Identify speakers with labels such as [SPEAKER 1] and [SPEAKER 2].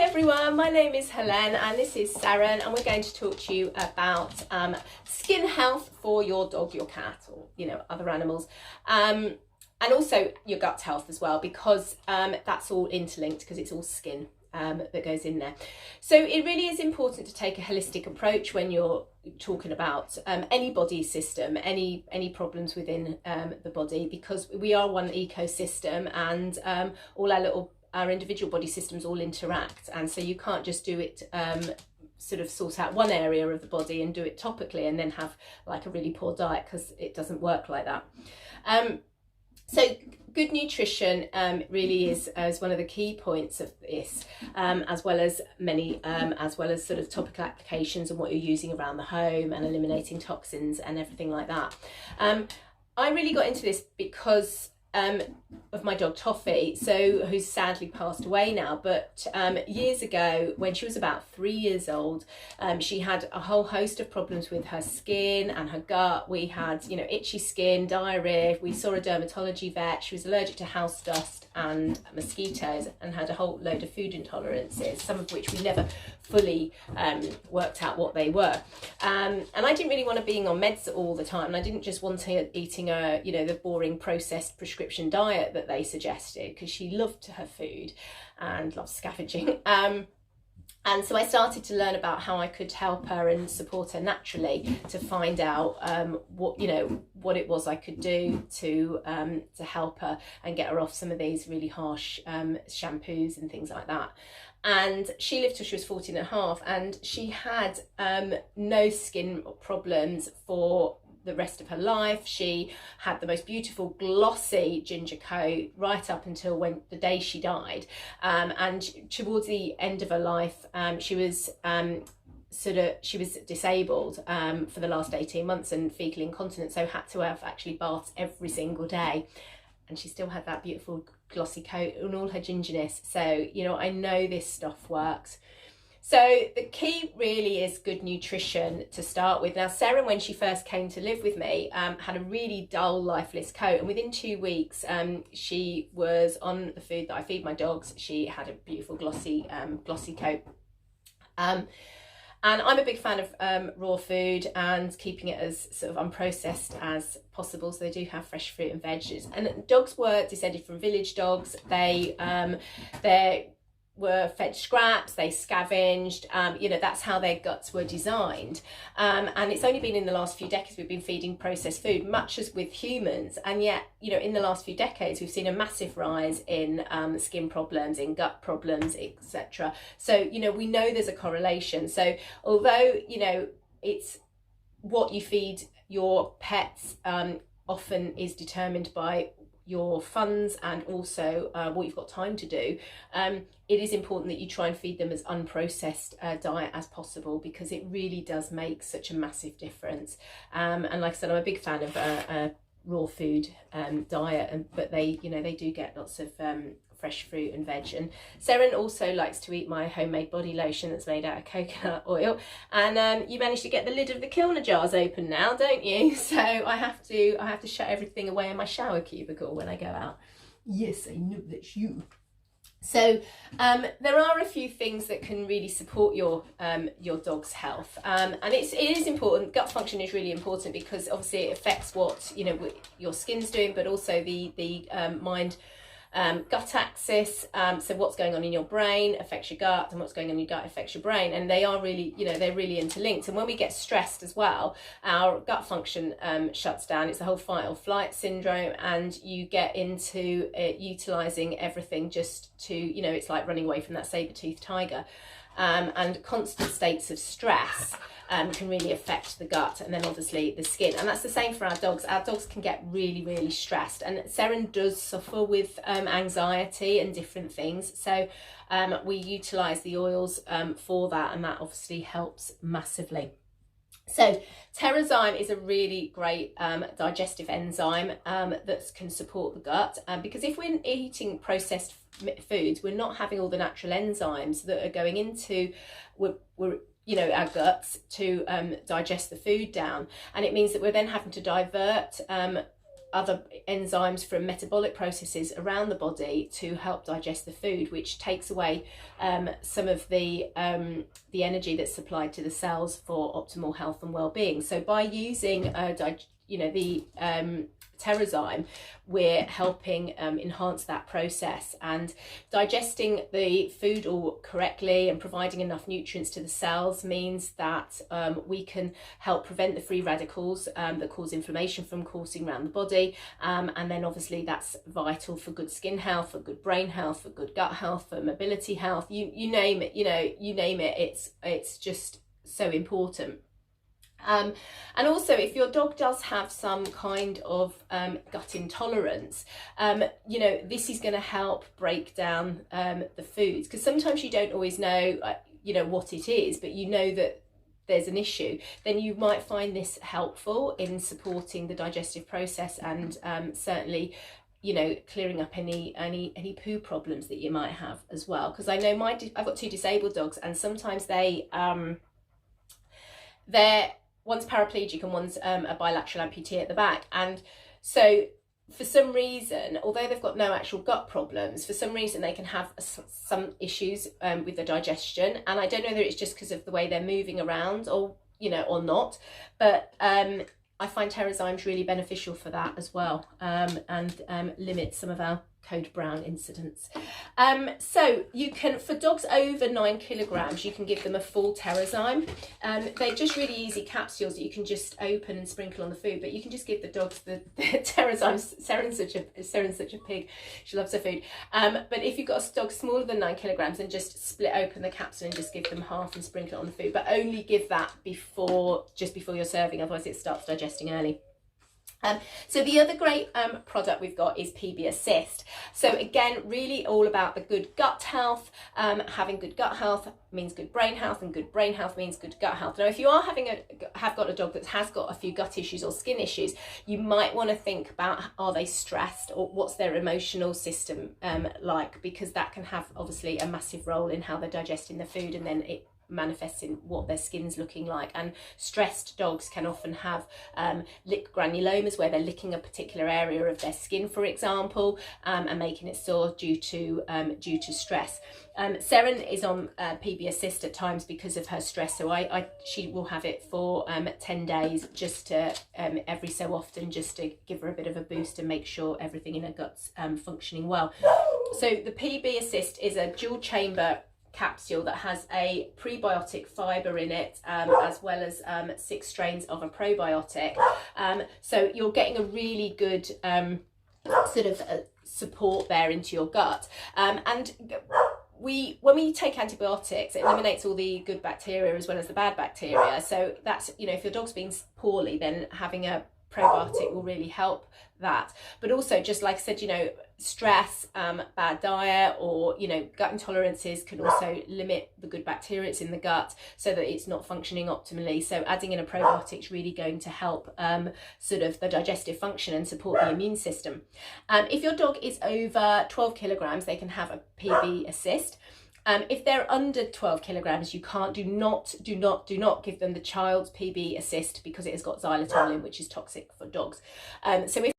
[SPEAKER 1] everyone, my name is Helen and this is Saren, and we're going to talk to you about skin health for your dog, your cat, or other animals, and also your gut health as well, because that's all interlinked, because it's all skin that goes in there. So it really is important to take a holistic approach when you're talking about any body system, any problems within the body, because we are one ecosystem, and all our individual body systems all interact, and so you can't just do it sort of sort out one area of the body and do it topically and then have like a really poor diet, because it doesn't work like that. So good nutrition really is one of the key points of this, as well as sort of topical applications and what you're using around the home and eliminating toxins and everything like that. I really got into this because of my dog Toffee, who's sadly passed away now, but years ago, when she was about 3 years old, she had a whole host of problems with her skin and her gut. We had itchy skin, diarrhea. We saw a dermatology vet. She was allergic to house dust and mosquitoes, and had a whole load of food intolerances, some of which we never fully worked out what they were. And I didn't really want to be on meds all the time, and I didn't just want her eating the boring processed prescription diet that they suggested, because she loved her food and loved scavenging. And so I started to learn about how I could help her and support her naturally, to find out what it was I could do to help her and get her off some of these really harsh shampoos and things like that. And she lived till she was 14 and a half, and she had no skin problems for the rest of her life. She had the most beautiful glossy ginger coat right up until the day she died, and towards the end of her life she was disabled for the last 18 months and fecal incontinent, so had to have actually baths every single day, and she still had that beautiful glossy coat and all her gingerness. So I know this stuff works. So the key really is good nutrition to start with. Now, Sarah, when she first came to live with me, had a really dull, lifeless coat, and within 2 weeks she was on the food that I feed my dogs. She had a beautiful glossy coat. And I'm a big fan of raw food and keeping it as sort of unprocessed as possible, so they do have fresh fruit and veggies. And dogs were descended from village dogs. They were fed scraps, they scavenged, that's how their guts were designed. And it's only been in the last few decades we've been feeding processed food, much as with humans, and yet, in the last few decades we've seen a massive rise in skin problems, in gut problems, etc. So, we know there's a correlation. So although, it's what you feed your pets often is determined by your funds and also what you've got time to do, it is important that you try and feed them as unprocessed diet as possible, because it really does make such a massive difference. And like I said, I'm a big fan of raw food diet, but they do get lots of fresh fruit and veg. And Saren also likes to eat my homemade body lotion that's made out of coconut oil, and you manage to get the lid of the Kilner jars open now, don't you? So I have to shut everything away in my shower cubicle when I go out. Yes, I know, that's you. So there are a few things that can really support your dog's health, and it is important. Gut function is really important, because obviously it affects what your skin's doing, but also the mind gut axis. So what's going on in your brain affects your gut, and what's going on in your gut affects your brain, and they are really they're really interlinked. And when we get stressed as well, our gut function shuts down. It's the whole fight or flight syndrome, and you get into utilizing everything just to it's like running away from that saber-toothed tiger. And constant states of stress can really affect the gut, and then obviously the skin. And that's the same for our dogs. Our dogs can get really, really stressed, and Saren does suffer with anxiety and different things. So we utilise the oils for that, and that obviously helps massively. So Terrazyme is a really great digestive enzyme that can support the gut, because if we're eating processed foods, we're not having all the natural enzymes that are going into our guts to digest the food down, and it means that we're then having to divert other enzymes from metabolic processes around the body to help digest the food, which takes away some of the energy that's supplied to the cells for optimal health and well-being. So by using the Terrazyme, we're helping enhance that process, and digesting the food all correctly and providing enough nutrients to the cells means that we can help prevent the free radicals that cause inflammation from coursing around the body, and then obviously that's vital for good skin health, for good brain health, for good gut health, for mobility health, you name it, you name it, it's just so important. And also, if your dog does have some kind of gut intolerance, this is going to help break down the foods, because sometimes you don't always know what it is, but you know that there's an issue. Then you might find this helpful in supporting the digestive process, and certainly clearing up any poo problems that you might have as well. Because I know I've got 2 disabled dogs, and sometimes they're one's paraplegic and one's a bilateral amputee at the back, and so for some reason, although they've got no actual gut problems, for some reason they can have some issues with the digestion, and I don't know whether it's just because of the way they're moving around or not, but I find Terrazyme's really beneficial for that as well, and limits some of our code brown incidents. So you can, for dogs over 9 kilograms, you can give them a full Terrazyme. They're just really easy capsules that you can just open and sprinkle on the food, but you can just give the dogs the Terrazyme. Seren's such a pig, she loves her food. But if you've got a dog smaller than 9 kilograms, then just split open the capsule and just give them half and sprinkle it on the food, but only give that just before you're serving, otherwise it starts digesting early. So the other great product we've got is PB Assist. So again, really all about the good gut health. Having good gut health means good brain health, and good brain health means good gut health. Now, if you are have got a dog that has got a few gut issues or skin issues, you might want to think about, are they stressed, or what's their emotional system like, because that can have obviously a massive role in how they're digesting the food, and then it manifests in what their skin's looking like. And stressed dogs can often have lick granulomas, where they're licking a particular area of their skin, for example, and making it sore due to stress. Seren is on PB Assist at times because of her stress, so she will have it for 10 days, just to every so often, just to give her a bit of a boost and make sure everything in her gut's functioning well. So the PB Assist is a dual chamber capsule that has a prebiotic fibre in it, as well as 6 strains of a probiotic. So you're getting a really good sort of support there into your gut. And when we take antibiotics, it eliminates all the good bacteria as well as the bad bacteria. So that's, if your dog's been poorly, then having a probiotic will really help that. But also, just like I said, stress, bad diet, or gut intolerances can also limit the good bacteria that's in the gut, so that it's not functioning optimally. So adding in a probiotic is really going to help sort of the digestive function and support the immune system. If your dog is over 12 kilograms, they can have a PB Assist. If they're under 12 kilograms, you do not give them the child's PB Assist, because it has got xylitol in, which is toxic for dogs. So if